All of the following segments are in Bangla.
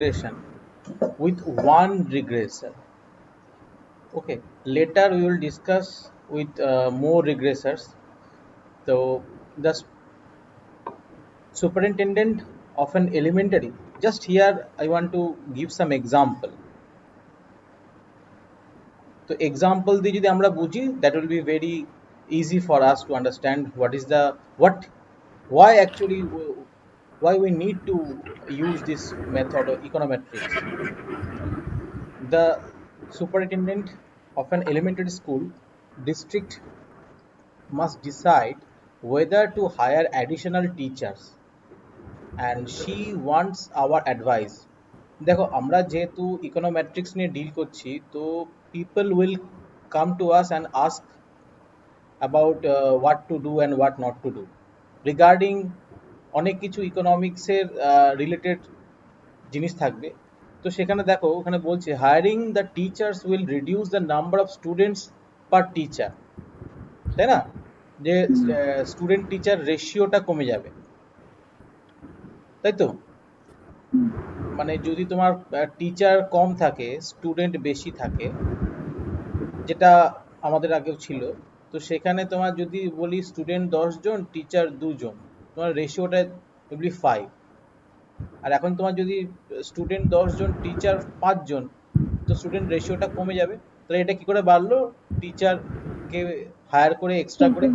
regression with one regressor. Okay, later we will discuss with more regressors. So the superintendent of an elementary. Just here I want to give some example. So example দিয়ে যদি আমরা বুঝি, that will be very easy for us to understand what is the why actually why we need to use this method of econometrics. The superintendent of an elementary school district must decide whether to hire additional teachers, and she wants our advice. দেখো, আমরা যেহেতু ইকোনোমেট্রিক্স নিয়ে ডিল করছি, তো people will come to us and ask about what to do and what not to do regarding অনেক কিছু ইকোনমিক্সের রিলেটেড জিনিস থাকবে। তো সেখানে দেখো, ওখানে বলছে hiring the teachers will reduce the number of students per teacher, তাই না? যে স্টুডেন্ট টিচার রেশিওটা কমে যাবে, তাই তো? মানে যদি তোমার টিচার কম থাকে, স্টুডেন্ট বেশি থাকে, যেটা আমাদের আগেও ছিল, তো সেখানে তোমার যদি বলি স্টুডেন্ট 10 জন, টিচার 2 জন, তোমার রেশিওটা উইল 5। আর এখন তোমার যদি স্টুডেন্ট 10 জন, টিচার 5 জন, তো স্টুডেন্ট রেশিওটা কমে যাবে। তাহলে এটা কি করে বাড়লো? টিচারকে হায়ার করে এক্সট্রা করে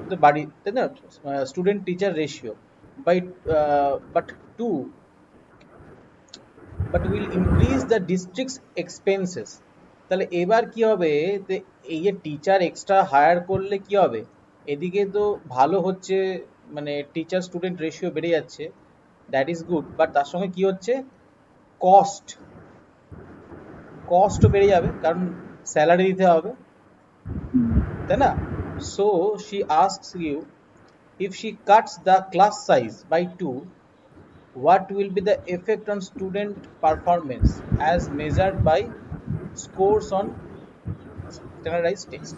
তো বাড়ি, তাই না? Student teacher ratio by but to but will increase the district's expenses. তাহলে এবার কি হবে? এই যে টিচার এক্সট্রা হায়ার করলে কি হবে? এদিকে তো ভালো হচ্ছে, মানে টিচার স্টুডেন্ট রেশিও বেড়ে যাচ্ছে, দ্যাট ইজ গুড, বাট তার সঙ্গে কি হচ্ছে? কস্টও বেড়ে যাবে, কারণ স্যালারি দিতে হবে, তাই না? So she asks you, if she cuts the class size by 2, what will be the effect on student performance as measured by scores on standardized test?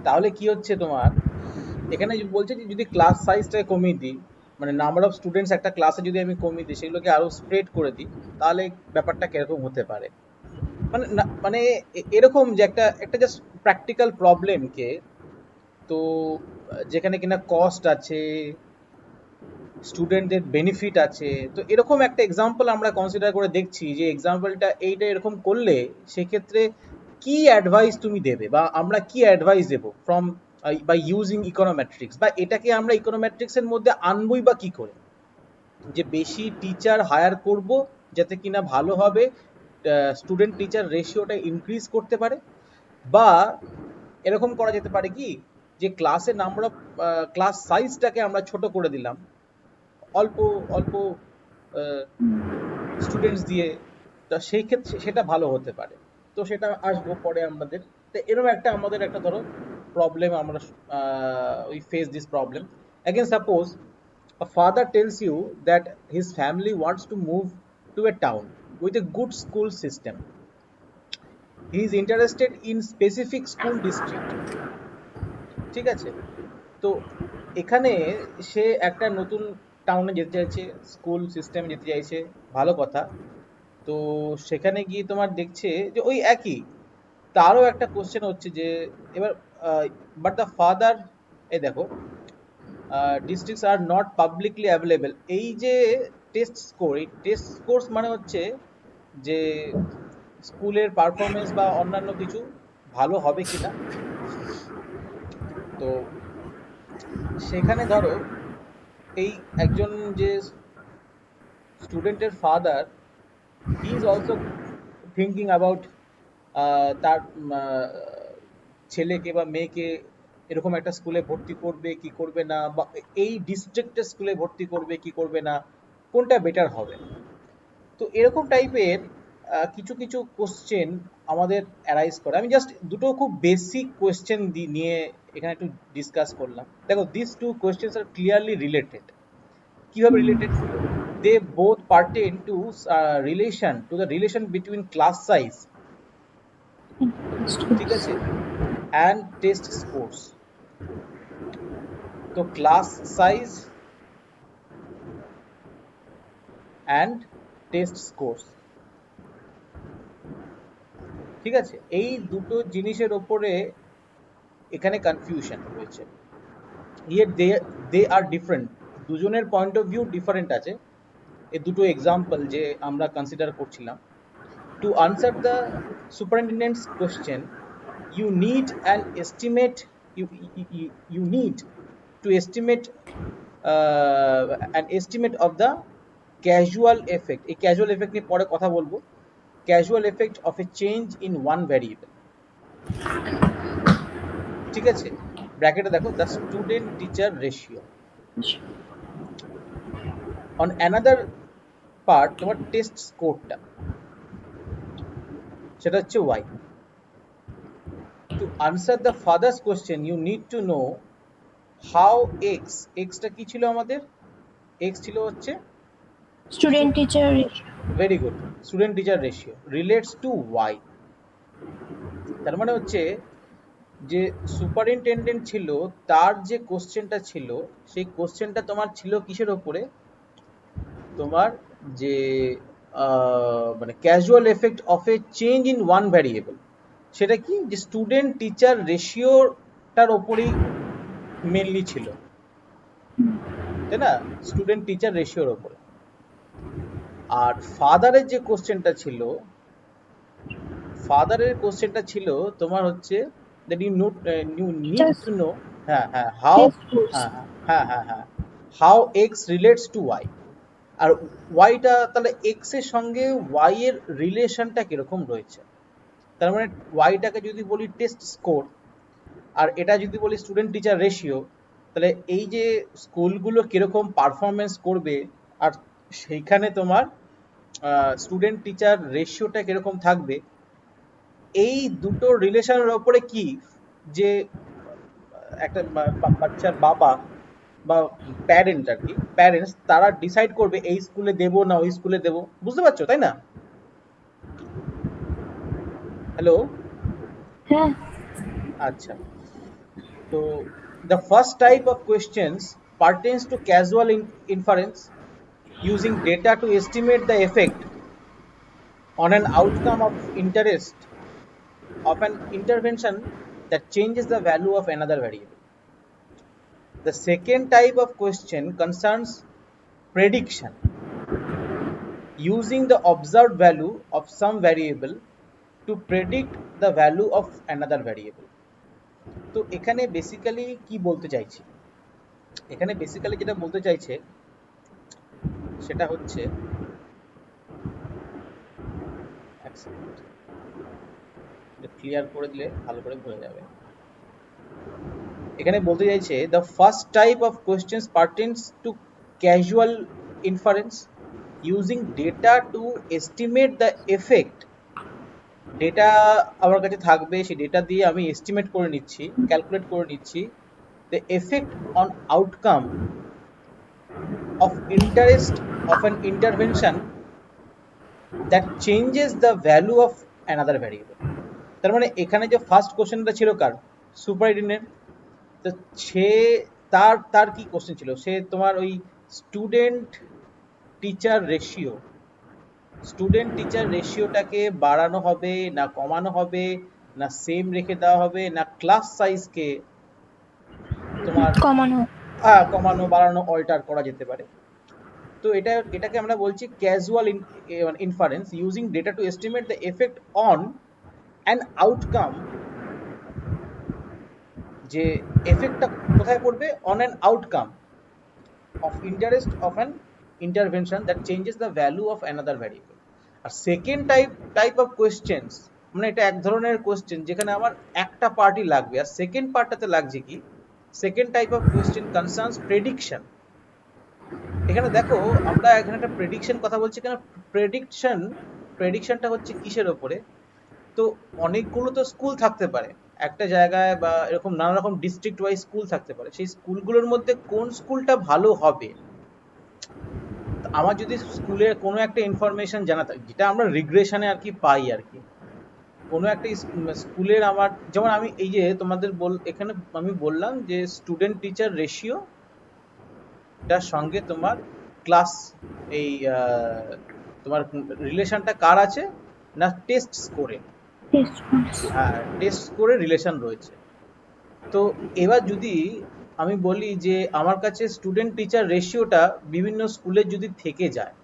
তাহলে কি হচ্ছে তোমার? এখানে বলছে যে যদি ক্লাস সাইজটাকে কমিয়ে দিই, মানে নাম্বার অফ স্টুডেন্টস একটা ক্লাসে যদি আমি কমিয়ে দিই, সেগুলোকে আরো স্প্রেড করে দিই, তাহলে ব্যাপারটা কিরকম হতে পারে? মানে মানে এরকম যে একটা একটা জাস্ট প্র্যাকটিক্যাল প্রবলেমকে, তো যেখানে কিনা কস্ট আছে, স্টুডেন্টদের বেনিফিট আছে, তো এরকম একটা এক্সাম্পল আমরা কনসিডার করে দেখছি যে এক্সাম্পলটা এইটা এরকম করলে সেক্ষেত্রে কি অ্যাডভাইস তুমি দেবে, বা আমরা কি অ্যাডভাইস দেবো ফ্রম বাই ইউজিং ইকোনোমেট্রিক্স, বা এটাকে আমরা ইকোনোমেট্রিক্সের মধ্যে আনবই বা কি করে? যে বেশি টিচার হায়ার করব যাতে কিনা ভালো হবে, স্টুডেন্ট টিচার রেশিওটা ইনক্রিজ করতে পারে, বা এরকম করা যেতে পারে কি, যে ক্লাসের নাম্বার অফ ক্লাস সাইজটাকে আমরা ছোট করে দিলাম, অল্প অল্প স্টুডেন্টস দিয়ে, তা সেই ক্ষেত্রে সেটা ভালো হতে পারে। তো সেটা আসবো পরে আমাদের। তো এরকম একটা আমাদের একটা ধরো প্রবলেম, আমরা we face this problem. Again suppose a father tells you that his family wants to move to a town with a good school system. He is interested in specific school district, ঠিক আছে? তো এখানে সে একটা নতুন টাউনে যেতে চাইছে, স্কুল সিস্টেমে যেতে চাইছে, ভালো কথা। তো সেখানে গিয়ে তোমার দেখছে যে ওই একই, তারও একটা কোশ্চেন হচ্ছে যে এবার বাট দ্য ফাদার, এই দেখো, districts are not publicly available. এই যে টেস্ট স্কোর, এই টেস্ট স্কোর্স মানে হচ্ছে যে স্কুলের পারফরমেন্স বা অন্যান্য কিছু ভালো হবে কিনা। তো সেখানে ধরো এই একজন যে স্টুডেন্টের father, he is also thinking about তার ছেলেকে বা মেয়েকে এরকম একটা স্কুলে ভর্তি করবে কি করবে না, বা এই ডিস্ট্রিক্টের স্কুলে ভর্তি করবে কি করবে না, কোনটা বেটার হবে। তো এরকম টাইপের কিছু কিছু কোশ্চেন আমাদের অ্যারাইজ করে। আমি জাস্ট দুটো খুব বেসিক কোশ্চেন নিয়ে এখানে একটু ডিসকাস করলাম। দেখো, this two questions are clearly related. কিভাবে related? They both pertain to relation between class size, ঠিক আছে, অ্যান্ড টেস্ট স্কোর্স। তো class size and test scores. ঠিক আছে, এই দুটো জিনিসের ওপরে এখানে কনফিউশন হয়েছে। Yet they are different, দুজনের পয়েন্ট অফ ভিউ ডিফারেন্ট আছে। এই দুটো এক্সাম্পল যে আমরা কনসিডার করছিলাম, to answer the superintendent's question you need an estimate, you need to estimate an estimate of the casual effect। এই casual effect নিয়ে পরে কথা বলবো। casual effect of a change in one variable। ঠিক আছে, ব্র্যাকেটে দেখো the student teacher ratio। on another part তোমার টেস্ট স্কোরটা সেটা হচ্ছে y। to answer the father's question you need to know how x টা কি ছিল আমাদের, x ছিল হচ্ছে student teacher ratio. Very good, student teacher ratio relates to y। তার মানে হচ্ছে যে সুপারিনটেন্ডেন্ট ছিল তার যে কোশ্চেনটা ছিল সেই কোশ্চেনটা তোমার ছিল কিসের ওপরে, তোমার যে মানে casual effect of A change in one variable, সেটা কি যে স্টুডেন্ট টিচার রেশিওটার ওপরেই মেনলি ছিল, তাই না, স্টুডেন্ট টিচার রেশিওর ওপরে। আর ফাদারের যে কোশ্চেনটা ছিল, ফাদারের কোশ্চেনটা ছিল তোমার হচ্ছে that you need to know, হ্যাঁ হ্যাঁ how, হ্যাঁ হ্যাঁ হ্যাঁ হ্যাঁ how x relates to y। R y টা তাহলে x এর সঙ্গে y এর রিলেশনটা কিরকম রয়েছে। তার মানে y টাকে যদি বলি টেস্ট স্কোর আর এটা যদি বলি স্টুডেন্ট টিচার রেশিও, তাহলে এই যে স্কুলগুলো কিরকম পারফরমেন্স করবে আর সেইখানে তোমার স্টুডেন্ট টিচার রেশিওটা কিরকম থাকবে, এই দুটো রিলেশনের ওপরে কি যে একটা বাচ্চার বাবা বা প্যারেন্ট আর কি, প্যারেন্টস তারা ডিসাইড করবে এই স্কুলে দেবো না ওই স্কুলে দেবো। বুঝতে পারছো তাই না? হ্যালো, হ্যাঁ। আচ্ছা, তো the first type of questions pertains to causal inference using data to estimate the effect on an outcome of interest of an intervention that changes the value of another variable. The second type of question concerns prediction using the observed value of some variable to predict the value of another variable। তো এখানে বেসিক্যালি কি বলতে চাইছি, এখানে বেসিক্যালি যেটা বলতে চাইছে সেটা হচ্ছে, এক সেকেন্ড ক্লিয়ার করে দিলে ভালো করে বোঝা যাবে। এখানে বলতে চাইছে the first type of questions pertains to causal inference using data to estimate the effect। Data আমার কাছে থাকবে, সেই ডেটা দিয়ে আমি এস্টিমেট করে নিচ্ছি, ক্যালকুলেট করে নিচ্ছি the effect on outcome of interest of an intervention that changes the value of another variable। তার মানে এখানে যে ফার্স্ট কোশ্চেনটা ছিল কার, সুপারিনটেন্ডেন্ট, তো সে তার তার কি কোশ্চেন ছিল, সে তোমার ওই student teacher ratio, student teacher রেশিওটাকে বাড়ানো হবে না কমানো হবে না সেম রেখে দেওয়া হবে না ক্লাস সাইজকে তোমার কমানো বাড়ানো অল্টার করা যেতে পারে। তো এটাকে আমরা বলছি casual inference using data to estimate the effect on an outcome. যে এফেক্টটা কোথায় পড়বে, on an outcome of interest of an intervention that changes the value of another variable. আর সেকেন্ড টাইপ অফ কোয়েশ্চেন্স, মানে এটা এক ধরনের কোয়েশ্চেন যেখানে আমার একটা পার্টই লাগবে, আর সেকেন্ড পার্টটাতে লাগছে কি, second type of question concerns prediction. এখানে দেখো আমরা এখানে একটা প্রেডিকশন কথা বলছি, এখানে প্রেডিকশনটা হচ্ছে কিসের ওপরে, তো অনেকগুলো তো স্কুল থাকতে পারে একটা জায়গায় বা এরকম নানা রকম ডিস্ট্রিক্ট ওয়াইজ স্কুল থাকতে পারে, সেই স্কুলগুলোর মধ্যে কোন স্কুলটা ভালো হবে, আমার যদি স্কুলের কোনো একটা ইনফরমেশন জানা থাকে, যেটা আমরা রিগ্রেশনে আর কি পাই আর কি, কোনো একটা স্কুলের আমার যেমন আমি এই যে তোমাদের এখানে আমি বললাম যে স্টুডেন্ট টিচার রেশিও তার সঙ্গে তোমার ক্লাস এই তোমার রিলেশনটা কার আছে না টেস্ট স্কোরে। Test scores. হ্যাঁ, টেস্ট স্কোরে রিলেশন রয়েছে। তো এবার যদি আমি বলি যে আমার কাছে স্টুডেন্ট টিচার রেশিওটা বিভিন্ন স্কুলে যদি থেকে যায়,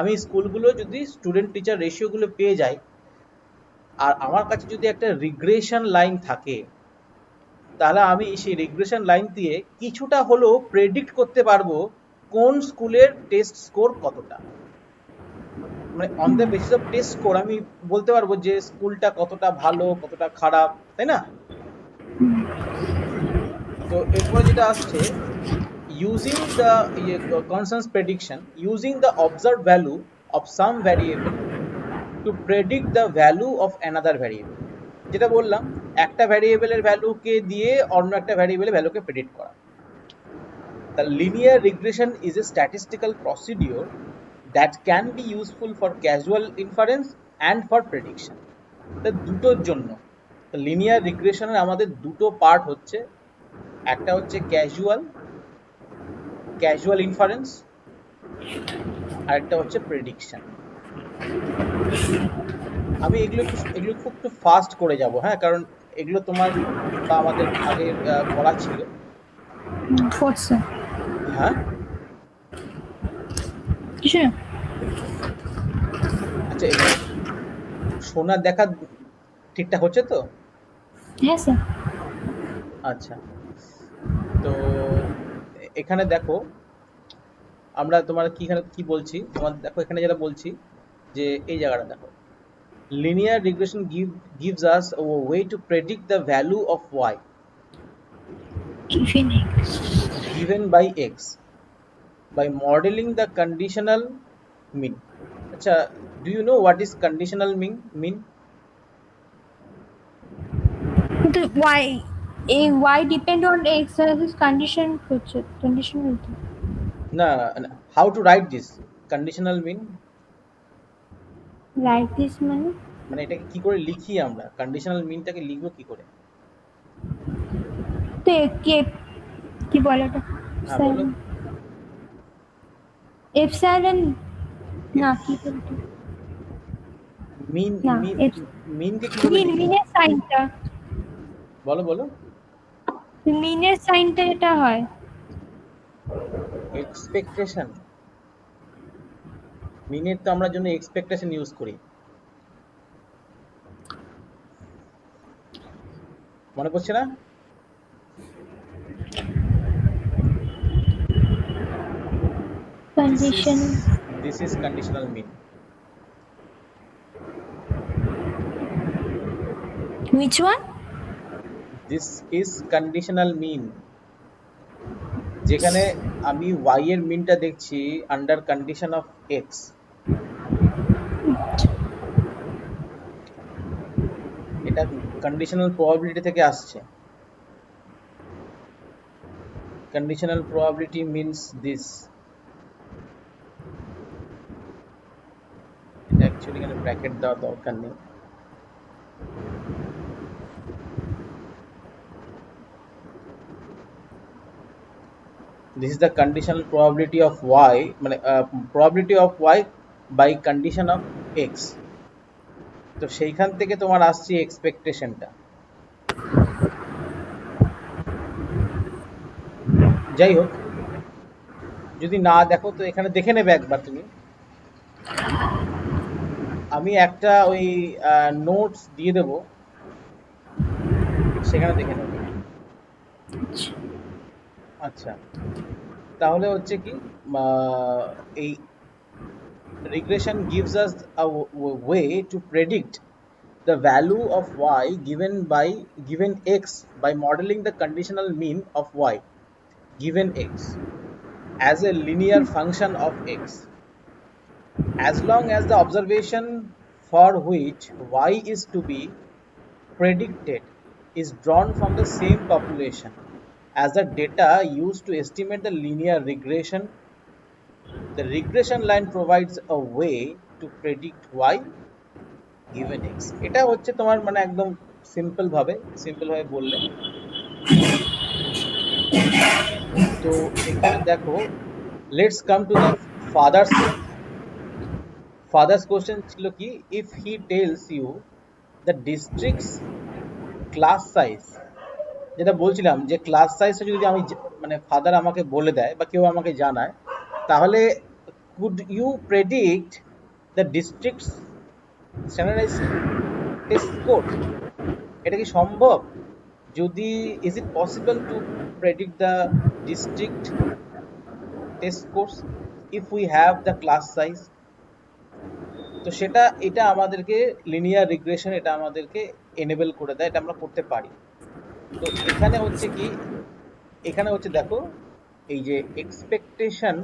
আমি স্কুলগুলো যদি স্টুডেন্ট টিচার রেশিওগুলো পেয়ে যাই, আর আমার কাছে যদি একটা রিগ্রেশন লাইন থাকে, তাহলে আমি সেই রিগ্রেশন লাইন দিয়ে কিছুটা হলেও প্রেডিক্ট করতে পারবো কোন স্কুলের টেস্ট স্কোর কতটা। মানে on the basis of test score আমি বলতে পারবো যে স্কুলটা কতটা ভালো কতটা খারাপ, তাই না? তো এরপরে যেটা আসছে, using the consensus prediction, using the observed value of some variable to predict the value of another variable। যেটা বললাম, একটা ভ্যারিয়েবলের ভ্যালুকে দিয়ে অন্য একটা ভ্যারিয়েবলের ভ্যালুকে প্রেডিক্ট করা। The linear regression is a statistical procedure that can be useful for causal inference and for prediction। তা দুটোর জন্য লিনিয়ার রিগ্রেশনের আমাদের দুটো পার্ট হচ্ছে, একটা হচ্ছে ক্যাজুয়াল ইনফারেন্স, আর একটা হচ্ছে প্রেডিকশন। আমি এগুলো খুব একটু ফাস্ট করে যাব, হ্যাঁ, কারণ এগুলো তোমার বা আমাদের আগে করা ছিল। Fourth sir. হ্যাঁ, কিছু না। আচ্ছা, এগুলো শোনা দেখা ঠিকঠাক হচ্ছে তো? হ্যাঁ স্যার। আচ্ছা, তো এখানে দেখো আমরা তোমার এখানে কি বলছি, তোমার দেখো এখানে যেটা বলছি যে এই জায়গাটা দেখো, linear regression gives us a way to predict the value of y Given X. given by x by modeling the conditional mean। আচ্ছা, do you know what is conditional mean? কিন্তু এই Y depend on X as condition হচ্ছে conditional তো। না, how to write this conditional mean? Like this মানে মানে এটাকে কি করে লিখি আমরা, conditional meanটাকে লিখবো কি করে? তো কে কি বলে ওটা? হ্যাঁ, বলো। এপসাইলন না কি বলতো? মিন না মিনকে কি করে লিখবো? মিনের সাইনটা, বলো। মিনের সাইনটা এটা হয় এক্সপেকটেশন। মিনের তো আমরা জন্য এক্সপেকটেশন ইউজ করি, মনে পড়ছে না? condition. This is conditional mean. Which one? This is conditional mean, যেখানে আমি y এর মিনটা দেখছি আন্ডার কন্ডিশন অফ x। এটা কন্ডিশনাল প্রবাবিলিটি থেকে আসছে। Conditional probability means this. এটা অ্যাকচুয়ালি এখানে ব্র্যাকেট দেওয়ার দরকার নেই। This is the conditional probability of y, মানে probability of y by condition of x। তো সেইখান থেকে তোমার আসছে এক্সপেকটেশনটা। যাই হোক, যদি না দেখো তো এখানে দেখে নেবে একবার তুমি। আমি একটা ওই নোটস দিয়ে দেব, সেখানে দেখে নেবে। আচ্ছা, তাহলে হচ্ছে কি, এই regression gives us a way to predict the value of y given x by modeling the conditional mean of y given x as a linear function of x, as long as the observation for which y is to be predicted is drawn from the same population as the data used to estimate the linear regression. The regression line provides a way to predict y given x। এটা হচ্ছে তোমার মানে একদম সিম্পল ভাবে বললে। তো এখানে দেখো let's come to the father's question. Father's question ছিল কি, if he tells you the district's class size, যেটা বলছিলাম যে ক্লাস সাইজটা যদি আমি মানে ফাদার আমাকে বলে দেয় বা কেউ আমাকে জানায়, তাহলে could you predict the district's standardize test score? এটা কি সম্ভব? যদি is it possible to predict the district test scores if we have the class size? তো সেটা এটা আমাদেরকে লিনিয়ার রিগ্রেশন এটা আমাদেরকে এনেবল করে দেয়, এটা আমরা করতে পারি। তো এখানে হচ্ছে কি, এখানে হচ্ছে দেখো এই যে expectation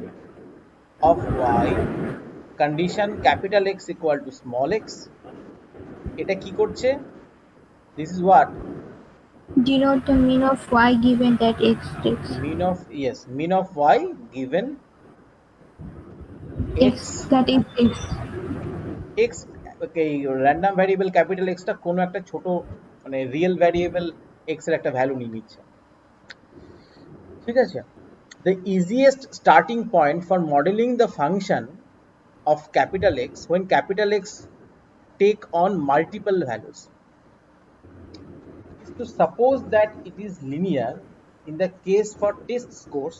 of Y condition capital X equal to small X, এটা কি করছে, this is what Denote the mean of y given that x takes mean of, yes, mean of y given x, x, that is x. x, এই র্যান্ডম ভ্যারিয়েবল ক্যাপিটাল এক্সটা কোনো একটা ছোট মানে রিয়েল ভ্যারিয়েবল এক্স এর একটা ভ্যালু নিয়ে নিচ্ছে, ঠিক আছে? The easiest starting point for modeling the function of capital X when capital X take on multiple values is to suppose that it is linear. In the case for test scores,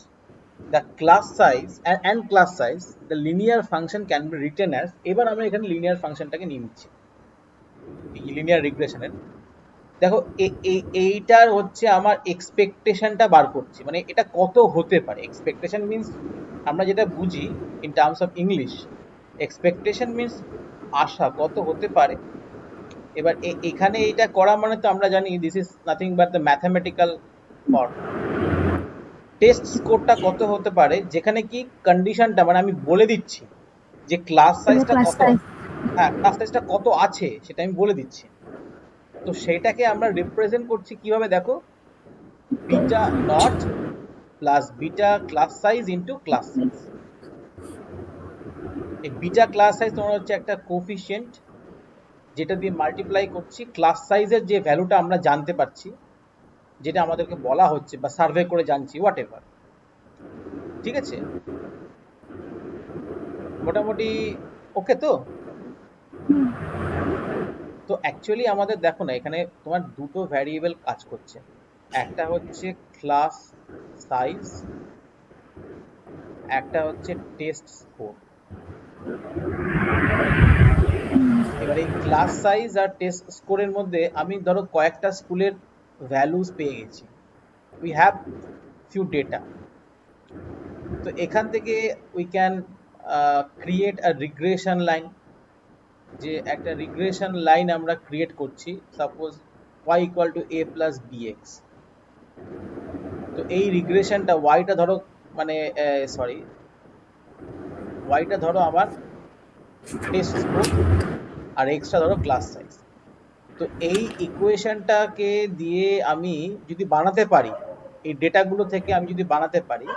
the class size and class size, the linear function can be written as, এবার আমরা এখানে linear ফাংশনটাকে নিয়ে নিচ্ছি লিনিয়ার রিগ্রেশনের। দেখো এইটার হচ্ছে আমার এক্সপেকটেশনটা বার করছি, মানে এটা কত হতে পারে। এক্সপেকটেশন মিন্স আমরা যেটা বুঝি in terms of English, expectation means আশা কত হতে পারে। এবার এখানে এটা করা মানে তো আমরা জানি this is nothing but the mathematical form. Test স্কোরটা কত হতে পারে, যেখানে কি কন্ডিশনটা মানে আমি বলে দিচ্ছি যে ক্লাস সাইজটা Class কত, size. হ্যাঁ ক্লাস সাইজটা কত আছে সেটা আমি বলে দিচ্ছি। তো সেটাকে আমরা রিপ্রেজেন্ট করছি কিভাবে, দেখো beta not plus beta class size into class size. এই বিটা ক্লাস সাইজ তোমার হচ্ছে একটা কোফিশিয়েন্ট যেটা দিয়ে মাল্টিপ্লাই করছি ক্লাস সাইজের যে ভ্যালুটা আমরা জানতে পারছি, যেটা আমাদেরকে বলা হচ্ছে বা সার্ভে করে জানছি হোয়াট এভার, ঠিক আছে? মোটামুটি ওকে তো? তো অ্যাকচুয়ালি আমাদের দেখো না এখানে তোমার দুটো ভ্যারিয়েবল কাজ করছে, একটা হচ্ছে ক্লাস সাইজ, একটা হচ্ছে টেস্ট স্কোর। এবার এই ক্লাস সাইজ আর টেস্ট স্কোরের মধ্যে আমি ধরো কয়েকটা স্কুলের ভ্যালুস পেয়ে গেছি, উই হ্যাভ ফিউ ডেটা। তো এখান থেকে we can create a regression line, যে একটা রিগ্রেশন লাইন আমরা ক্রিয়েট করছি, suppose y equal to a plus bx। তো এই রিগ্রেশনটা yটা ধরো মানে সরি yটা ধরো আমার টেস্ট স্কোর আর এক্সটা ধরো ক্লাস সাইজ। তো এই ইকুয়েশনটাকে দিয়ে আমি যদি বানাতে পারি, এই ডেটাগুলো থেকে আমি যদি বানাতে পারি,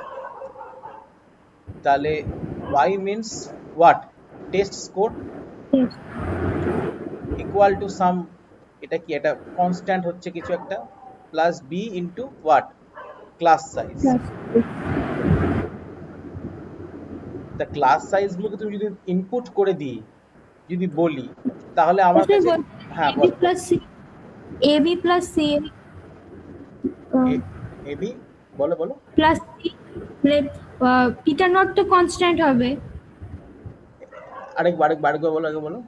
তাহলে y means what, test score Yes. Equal to some, এটা কি এটা কনস্ট্যান্ট হচ্ছে কিছু একটা, plus B into what, class size. Plus তা ক্লাস সাইজগুলোকে তুমি যদি ইনপুট করে দিই, যদি বলি, তাহলে আমার কাছে, হ্যাঁ AB বল plus C. AB plus C. AB, বলো বলো। Plus C. Theta not তো constant হবে। আরেকবার বলো, আগে বলো।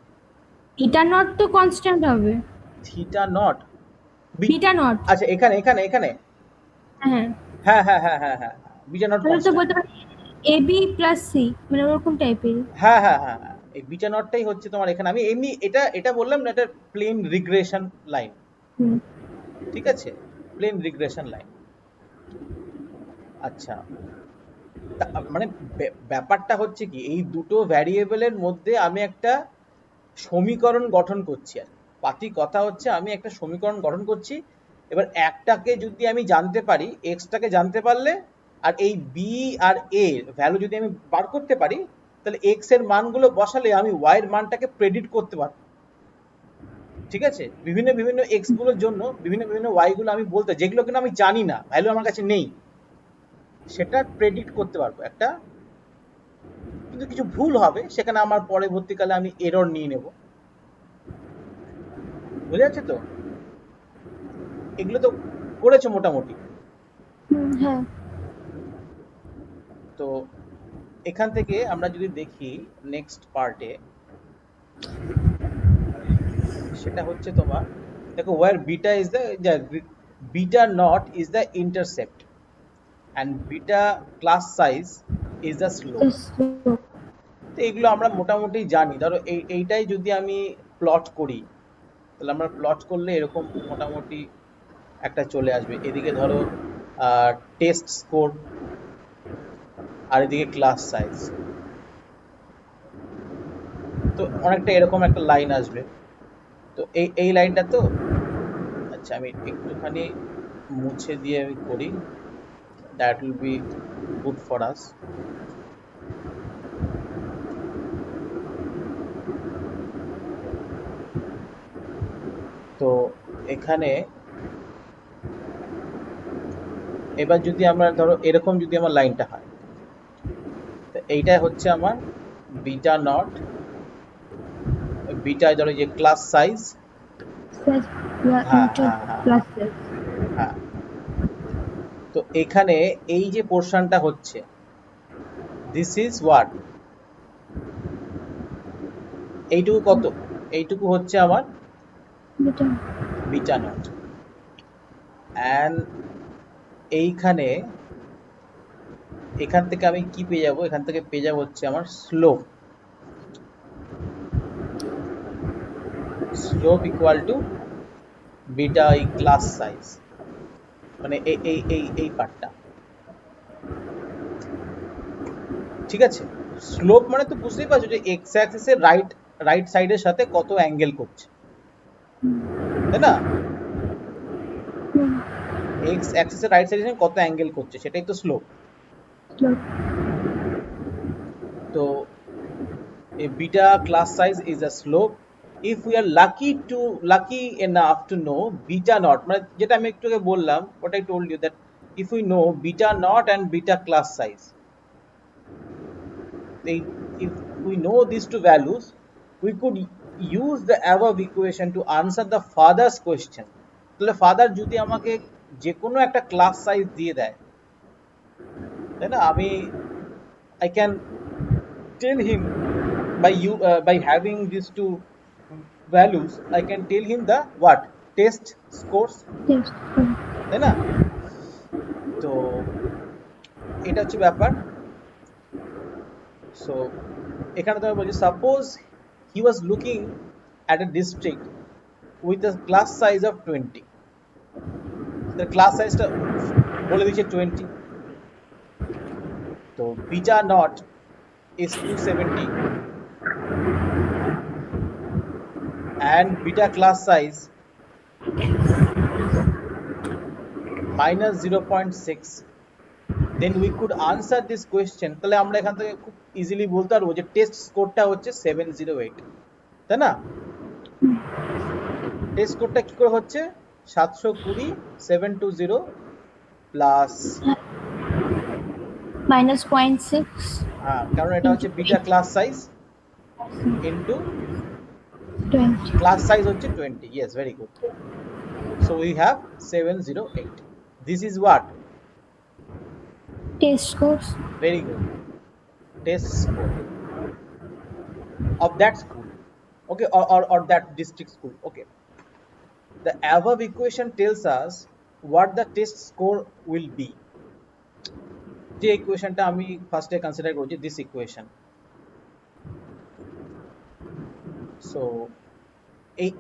Theta not তো constant হবে। Theta not, Beta not। আচ্ছা এখানে এখানে এখানে হ্যাঁ। হ্যাঁ হ্যাঁ হ্যাঁ হ্যাঁ হ্যাঁ, বিটা নট তাহলে তো কনস্ট্যান্ট। বলতে পারি AB plus C, মানে ওরকম টাইপের। হ্যাঁ হ্যাঁ হ্যাঁ হ্যাঁ, এই বিটা নটটাই হচ্ছে তোমার এখানে, আমি এমনি এটা এটা বললাম না, এটা প্লেন রিগ্রেশন লাইন, হুম। ঠিক আছে, প্লেন রিগ্রেশন লাইন। আচ্ছা মানে ব্যাপারটা হচ্ছে কি, এই দুটো ভ্যারিয়েবলের মধ্যে আমি একটা সমীকরণ গঠন করছি, আর পাতি কথা হচ্ছে আমি একটা সমীকরণ গঠন করছি। এবার একটাকে যদি আমি জানতে পারি, এক্সটাকে জানতে পারলে, আর এই বি আর এ ভ্যালু যদি আমি বার করতে পারি, তাহলে এক্স এর মানগুলো বসালে আমি ওয়াই এর মানটাকে প্রেডিক্ট করতে পারবো, ঠিক আছে? বিভিন্ন বিভিন্ন এক্স গুলোর জন্য বিভিন্ন বিভিন্ন ওয়াই গুলো আমি বলতে, যেগুলো কিনা আমি জানি না, ভ্যালু আমার কাছে নেই, সেটা প্রেডিক্ট করতে পারবো একটা কিন্তু কিছু ভুল হবে, সেখানে আমার পরবর্তীকালে আমি এরর নিয়ে নেব। বুঝে যাচ্ছে তো? এগুলো তো করেছো মোটামুটি। হ্যাঁ। তো এখান থেকে আমরা যদি দেখি নেক্সট পার্টে, সেটা হচ্ছে তোমার, দেখো where beta is the beta naught is the intercept and beta class size is the slope. তো এগুলো আমরা মোটামুটি জানি। ধরো এইটাই যদি আমি প্লট করি, তাহলে আমরা প্লট করলে এরকম মোটামুটি একটা চলে আসবে। এদিকে ধরো টেস্ট স্কোর, আর এদিকে ক্লাস সাইজ। তো অনেকটা এরকম একটা লাইন আসবে। তো এই লাইনটা তো, আচ্ছা আমি একটুখানি মুছে দিয়ে আমি করি, that will be good for us. তো এখানে এবার যদি আমরা ধরো এরকম যদি আমার লাইনটা হয়, তো এইটা হচ্ছে আমার বিটা নট, বিটা ধরো যে ক্লাস সাইজ। হ্যাঁ হ্যাঁ হ্যাঁ হ্যাঁ। তো এখানে এই যে পোর্শনটা হচ্ছে, দিস ইজ হোয়াট, এইটুকু কত, এইটুকু হচ্ছে আমার বিটা নট। অ্যান্ড এইখানে, এখান থেকে আমি কি পেয়ে যাবো, এখান থেকে পেয়ে যাবো হচ্ছে আমার slope. Slope equal to beta এই ক্লাস সাইজ, মানে এই পার্টটা। ঠিক আছে? স্লোপ মানে তো বুঝতেই পারছো যে এক্স অ্যাক্সিসের রাইট সাইডের সাথে কত অ্যাঙ্গেল করছে, তাই না? এক্স অ্যাক্সিসের রাইট সাইডের সাথে কত অ্যাঙ্গেল করছে, সেটাই তো স্লোপ। তো a beta class size is a slope if we are lucky enough to know beta naught, মানে যেটা আমি একটু আগে বললাম, what I told you that if we know beta naught and beta class size, if we know these two values, we could use the above equation to answer the father's question. তাহলে ফাদার যদি আমাকে যে কোনো একটা ক্লাস সাইজ দিয়ে দেয়, তাই না, আমি I can tell him by having these two values, I can tell him the what, test scores, তাই না? তো এটা হচ্ছে ব্যাপার। সো এখানে তুমি বলছি, suppose he was looking at a district with a class size of 20, the class size টা বলে দিচ্ছে 20, তো beta naught is 270 and beta class size minus 0.6, then we could answer this question. তাহলে আমরা এখান থেকে খুব ইজিলি বলতে পারবো যে টেস্ট স্কোরটা হচ্ছে 708, তাই না? টেস্ট স্কোরটা কি করে হচ্ছে, 720 720 প্লাস -0.6, হ্যাঁ, কারণ এটা হচ্ছে beta class size into 20 class size হচ্ছে 20। Yes, very good. So we have 708, this is what, test scores. very good, test score of that school, okay, or that district school. Okay, the above equation tells us what the test score will be. যে ইকুয়েশনটা আমি ফার্স্টে কনসিডার করছি, দিস ইকুয়েশন। সো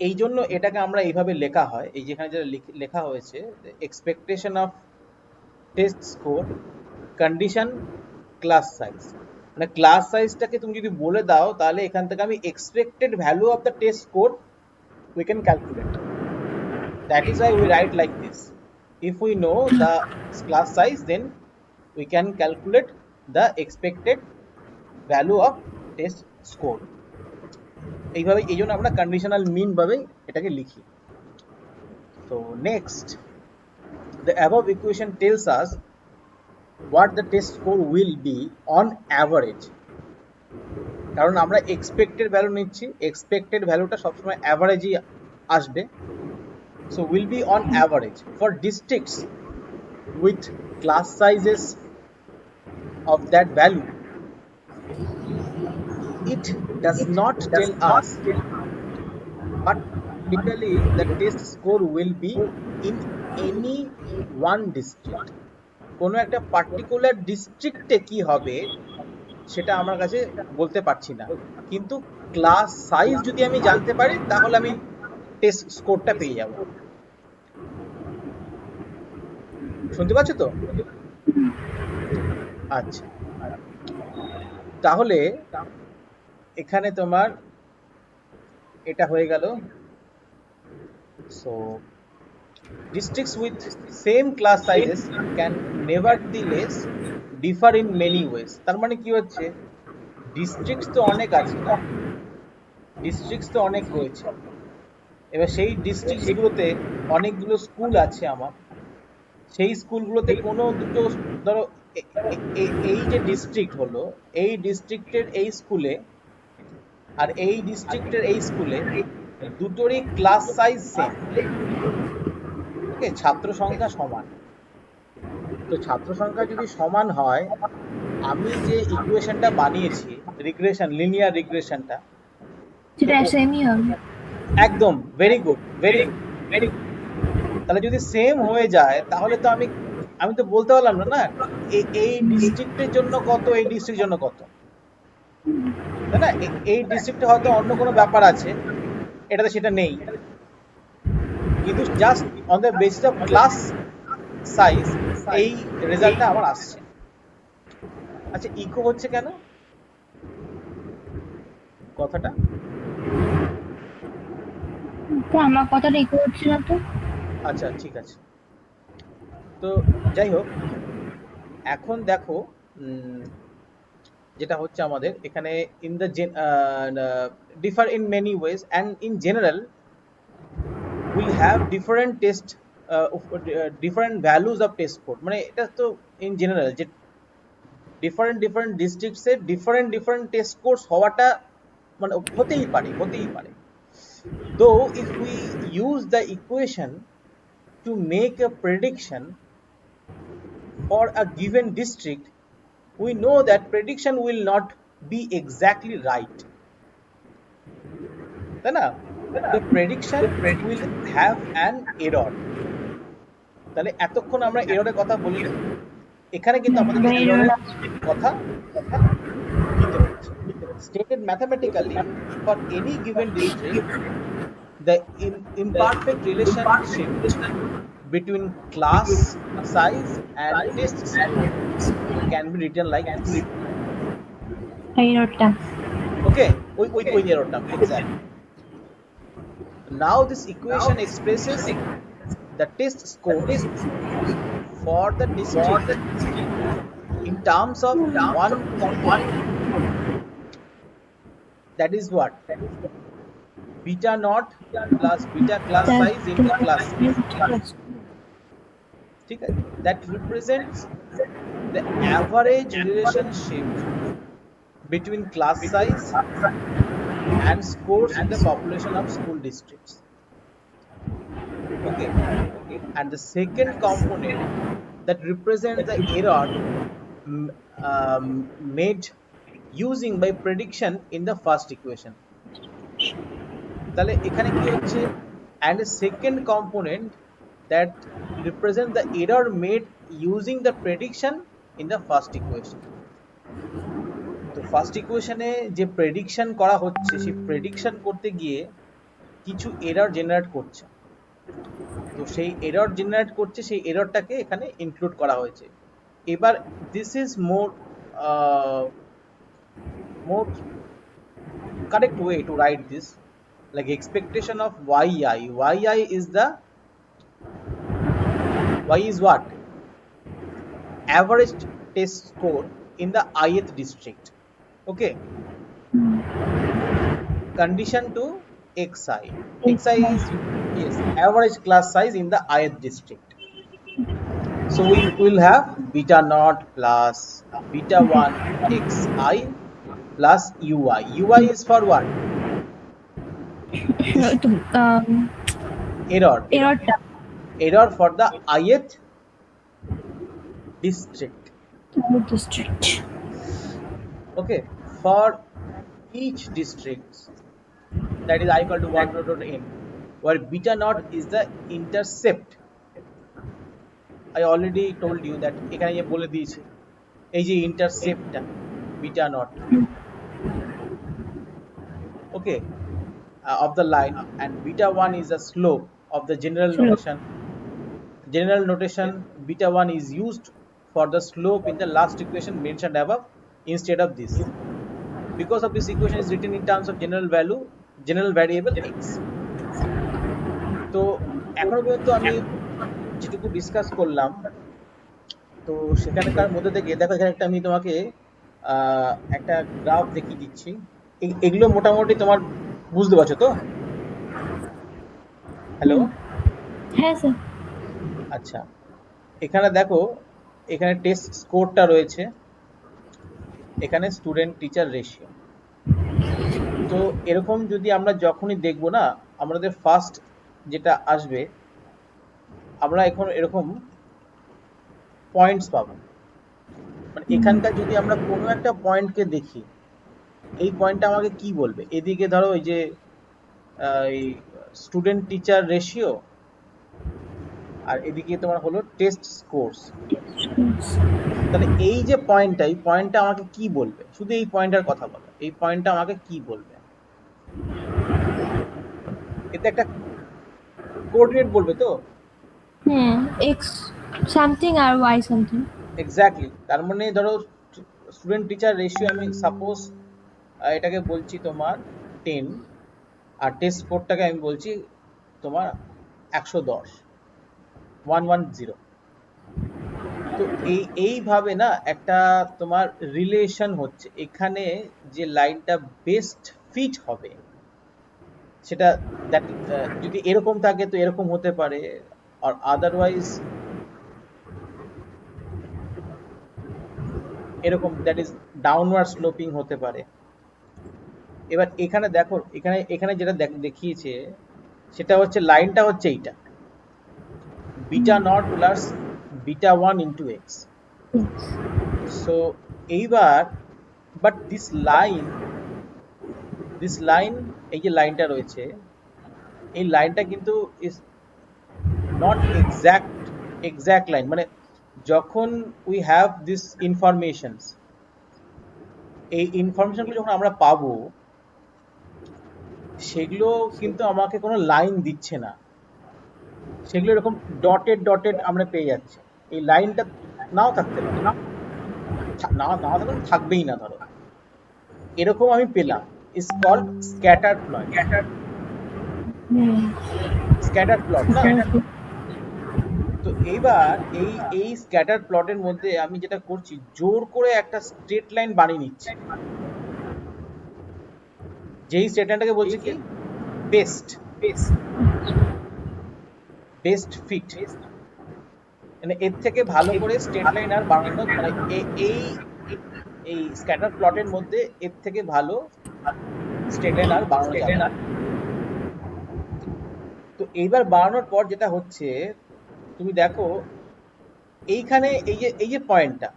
এই জন্য এটাকে আমরা এইভাবে লেখা হয়, এই যেখানে যেটা লেখা হয়েছে, expectation of test score condition class size, মানে ক্লাস সাইজটাকে তুমি যদি বলে দাও, তাহলে এখান থেকে আমি expected value of the test score we can calculate. That is why we write like this. If we know the class size, then we can calculate the expected value of test score. এইভাবে, এই জন্য আমরা কন্ডিশনাল মিন ভাবে এটাকে লিখি। So next, the above equation tells us what the test score will be on average. কারণ আমরা এক্সপেক্টেড ভ্যালু নিচ্ছি, এক্সপেক্টেড ভ্যালুটা সবসময় অ্যাভারেজই আসবে। So will be on average for districts with class sizes of that value. It does not tell us, but typically the test score will be in any one district. কোনো একটা পার্টিকুলার ডিস্ট্রিক্টে কি হবে সেটা আমার কাছে বলতে পারছি না, কিন্তু ক্লাস সাইজ যদি আমি জানতে পারি তাহলে আমি টেস্ট স্কোরটা পেয়ে যাব। শুনতে পাচ্ছ তো? আচ্ছা, তাহলে এখানে তোমার এটা হয়ে গেল। So districts with same class sizes can nevertheless differ in many ways. তার মানে কি হচ্ছে, ডিস্ট্রিক্টস তো অনেক আছে না, ডিস্ট্রিক্টস তো অনেক রয়েছে। এবার সেই ডিস্ট্রিক্টসগুলোতে অনেকগুলো স্কুল আছে আমার, সেই স্কুলগুলোতে কোনো দুটো, ধরো এই যে ডিস্ট্রিক্ট হলো, এই ডিস্ট্রিক্টের এই স্কুলে আর এই ডিস্ট্রিক্টের এই স্কুলে দুটোরই ক্লাস সাইজ সেম, ওকে, ছাত্র সংখ্যা সমান। তো ছাত্র সংখ্যা যদি সমান হয়, আমি যে ইকুয়েশনটা বানিয়েছি রিগ্রেশন, লিনিয়ার রিগ্রেশনটা, সেটা সেমই হবে। একদম ভেরি গুড, ভেরি ভেরি। তাহলে যদি সেম হয়ে যায় তাহলে তো আমি তো বলতে পারলাম না না এই ডিস্ট্রিক্টের জন্য কত, এই ডিস্ট্রিক্টের জন্য কত, তাই না? এই ডিস্ট্রিক্টে হয়তো অন্য কোনো ব্যাপার আছে, এটাতে সেটা নেই, কিন্তু just on the basis of class size এই রেজাল্টটা আমার আসছে। আচ্ছা, ইকো হচ্ছে কেন কথাটা? তো আমার কথাটা ইকো হচ্ছে না তো? আচ্ছা, ঠিক আছে। তো যাই হোক, এখন দেখো যেটা হচ্ছে আমাদের এখানে in the differ in many ways and in general will have different test, different values of test কোড। মানে এটা তো ইন জেনারেল যে ডিফারেন্ট ডিফারেন্ট ডিস্ট্রিক্টসে ডিফারেন্ট ডিফারেন্ট টেস্ট কোর্স হওয়াটা মানে হতেই পারে। Though if we use the equation to make a prediction for a given district, we know that prediction will not be exactly right, তাই না? The prediction will have an error. তাহলে এতক্ষণ আমরা এররের কথা বলি, এখানে কিন্তু আমাদেরকে এররের কথা দিতে হচ্ছে। Stated mathematically, for any given district, the imperfect relationship between class size and test score can be written like this. এররটা, Okay, with error term, exactly. Now this equation expresses the test score for the district in terms of one component, that is what? Beta naught plus beta class size into class size. ঠিক আছে, that represents the average relationship between class size and scores in the population of school districts. Okay, and the second component that represents the error made using by prediction in the first equation. তাহলে এখানে কি হচ্ছে, and a second component that represent the error made using the prediction in the first equation. তো ফার্স্ট ইকুয়েশনে যে প্রেডিকশন করা হচ্ছে, সেই প্রেডিকশন করতে গিয়ে কিছু এরর জেনারেট করছে, তো সেই এরর জেনারেট করছে, সেই এররটাকে এখানে ইনক্লুড করা হয়েছে। এবার this is more correct way to write this, like expectation of yi is what? Average test score in the ith district. Okay, condition to xi is, yes, average class size in the ith district. So we will have beta naught plus beta 1 xi plus ui. Ui is for what? This um, error. error term. Error for the ith district. District. Okay, for each district, that is I equal to 1 dot n, where beta naught is the intercept. I already told you that এখানে যে বলে দিয়েছি এই যে ইন্টারসেপ্টটা beta not, okay, of the line, and beta 1 is the slope of the general Slope. notation. General notation beta 1 is used for the slope in the last equation mentioned above instead of this, because of this equation is written in terms of general variable x. তো এখনো পর্যন্ত আমি যেটুকু ডিসকাস করলাম, তো সেখানকার মধ্যে থেকে দেখো এখানে একটা আমি তোমাকে একটা গ্রাফ দেখিয়ে দিচ্ছি। এগুলো মোটামুটি তোমার বুঝতে পারছো তো? হ্যালো, হ্যাঁ স্যার। আচ্ছা, এখানে দেখো, এখানে টেস্ট স্কোরটা রয়েছে, এখানে স্টুডেন্ট টিচার রেশিও। তো এরকম যদি আমরা যখনই দেখবো না, আমাদের ফার্স্ট যেটা আসবে, আমরা এখন এরকম পয়েন্টস পাবো। মানে এখানকার যদি আমরা কোনো একটা পয়েন্টকে দেখি, এই পয়েন্টটা আমাকে কি বলবে? এদিকে ধরো এই যে এই স্টুডেন্ট টিচার রেশিও, আর এদিকে তোমার হলো টেস্ট স্কোরস। তাহলে এই যে পয়েন্টটা, এই পয়েন্টটা আমাকে কি বলবে? শুধু এই পয়েন্টটার কথা বলো, এই পয়েন্টটা আমাকে কি বলবে? এতে একটা কোঅর্ডিনেট বলবে তো? এক্স সামথিং আর ওয়াই সামথিং। এক্স্যাক্টলি। তার মানে ধরো স্টুডেন্ট টিচার রেশিও আমি সাপোজ এটাকে বলছি তোমার 10, আর টেস্ট স্কোরটাকে আমি বলছি তোমার 110, 110। তো এইভাবে না একটা তোমার রিলেশন হচ্ছে, এখানে যে লাইনটা বেস্ট ফিট হবে সেটা যদি এরকম থাকে তো এরকম হতে পারে, আর আদারওয়াইজ এরকম, দ্যাট ইজ ডাউনওয়ার্ড স্লোপিং হতে পারে। এবার এখানে দেখো, এখানে এখানে যেটা দেখিয়েছে সেটা হচ্ছে লাইনটা হচ্ছে এইটা, beta not plus beta 1 into x. So এইবার বাট দিস লাইন, এই যে লাইনটা রয়েছে, এই লাইনটা কিন্তু ইজ নট এক্সাক্ট লাইন। মানে যখন উই হ্যাভ দিস ইনফরমেশনস, এই ইনফরমেশনগুলো যখন আমরা পাবো, সেগুলো কিন্তু আমাকে কোনো লাইন দিচ্ছে না, সেগুলো এরকম ডটেড আমরা পেয়ে যাচ্ছি। এই লাইনটা নাও থাকতে পারে, না থাকলে থাকবেই না, ধরো এরকম আমি পেলাম, ইজ কল্ড স্ক্যাটার্ড প্লট না? তো এইবার এই স্ক্যাটার প্লটের মধ্যে আমি যেটা করছি, জোর করে একটা স্ট্রেট লাইন বানিয়ে নিচ্ছি, যেই স্ট্রেট লাইনটাকে বলছি কি বেস্ট ফিট। মানে এর থেকে ভালো করে স্ট্রেট লাইন আর বানানো, মানে এই স্ক্যাটার প্লটের মধ্যে এর থেকে ভালো স্ট্রেট লাইন আর বানানো যাবে না। তো এইবার বানানোর পর যেটা হচ্ছে, তুমি দেখো এইখানে এই যে পয়েন্টটা,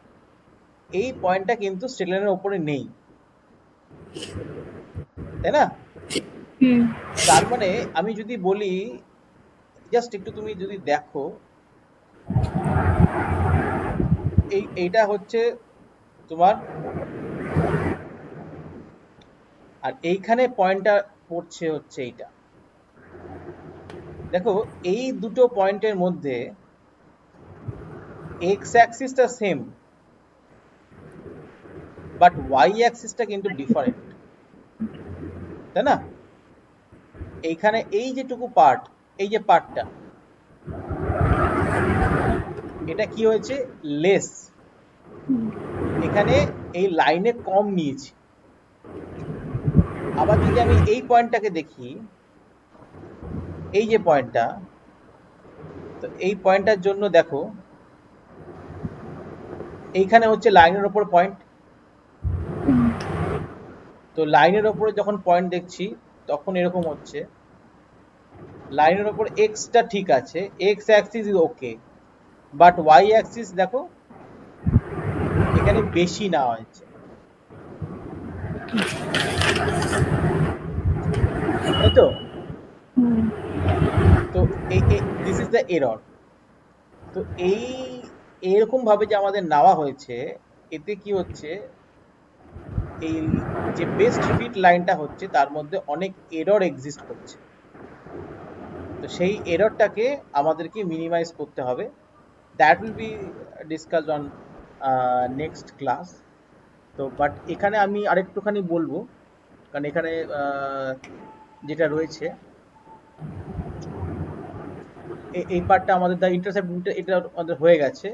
এই পয়েন্টটা কিন্তু স্ট্রেট লাইনের উপরে নেই, তাই না? তার মানে আমি যদি বলি, জাস্ট একটু তুমি যদি দেখো, এইটা হচ্ছে তোমার, আর এইখানে পয়েন্টটা পড়ছে হচ্ছে এইটা। দেখো এই দুটো পয়েন্টের মধ্যে এক্স অ্যাক্সিসটা সেম, বাট ওয়াই অ্যাক্সিসটা কিন্তু ডিফারেন্ট, তাই না? এইখানে এই যেটুকু পার্ট, এই যে পার্টটা, এটা কি হয়েছে? লেস। এখানে এই লাইনে কম নিয়েছি। আবার যদি আমি এই পয়েন্টটাকে দেখি, এই যে পয়েন্টটা, তো এই পয়েন্টটার জন্য দেখো এইখানে হচ্ছে লাইনের ওপর পয়েন্ট, তো লাইনের ওপরে যখন পয়েন্ট দেখছি তখন এরকম হচ্ছে, লাইনের ওপর এক্সটা ঠিক আছে, X axis is okay, but Y axis দেখো এখানে বেশি নেওয়া হয়েছে, তাই তো? হুম। তো দিস ইজ দ্য এরর। তো এরকম ভাবে যে আমাদের নেওয়া হয়েছে, এতে কি হচ্ছে, এই যে বেস্ট ফিট লাইনটা হচ্ছে তার মধ্যে অনেক এরর এক্সিস্ট করছে। তো সেই এররটাকে আমাদেরকে মিনিমাইজ করতে হবে। That will be discussed on next class. তো বাট এখানে আমি আরেকটুখানি বলবো, কারণ এখানে যেটা রয়েছে এই পার্টটা আমাদের দ্য ইন্টারসেপ্ট এটা আমাদের হয়ে গেছে।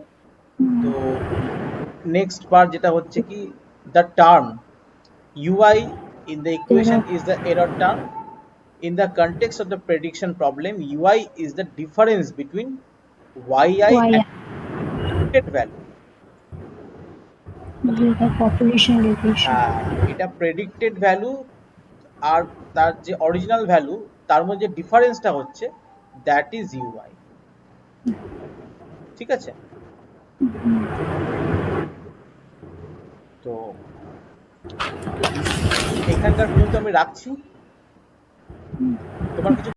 তো নেক্সট পার্ট যেটা হচ্ছে কি, the term UI in the equation Error. is the error term. In the context of the prediction problem, UI is the difference between YI Why? and predicted value. This is the population regression. হ্যাঁ, এটা প্রেডিক্টেড ভ্যালু আর তার যে অরিজিনাল ভ্যালু তার মধ্যে ডিফারেন্সটা হচ্ছে, দ্যাট ইজ ইউআই। ঠিক আছে? তো এখানকার পর্যন্ত আমি রাখছি। তোমার কিছু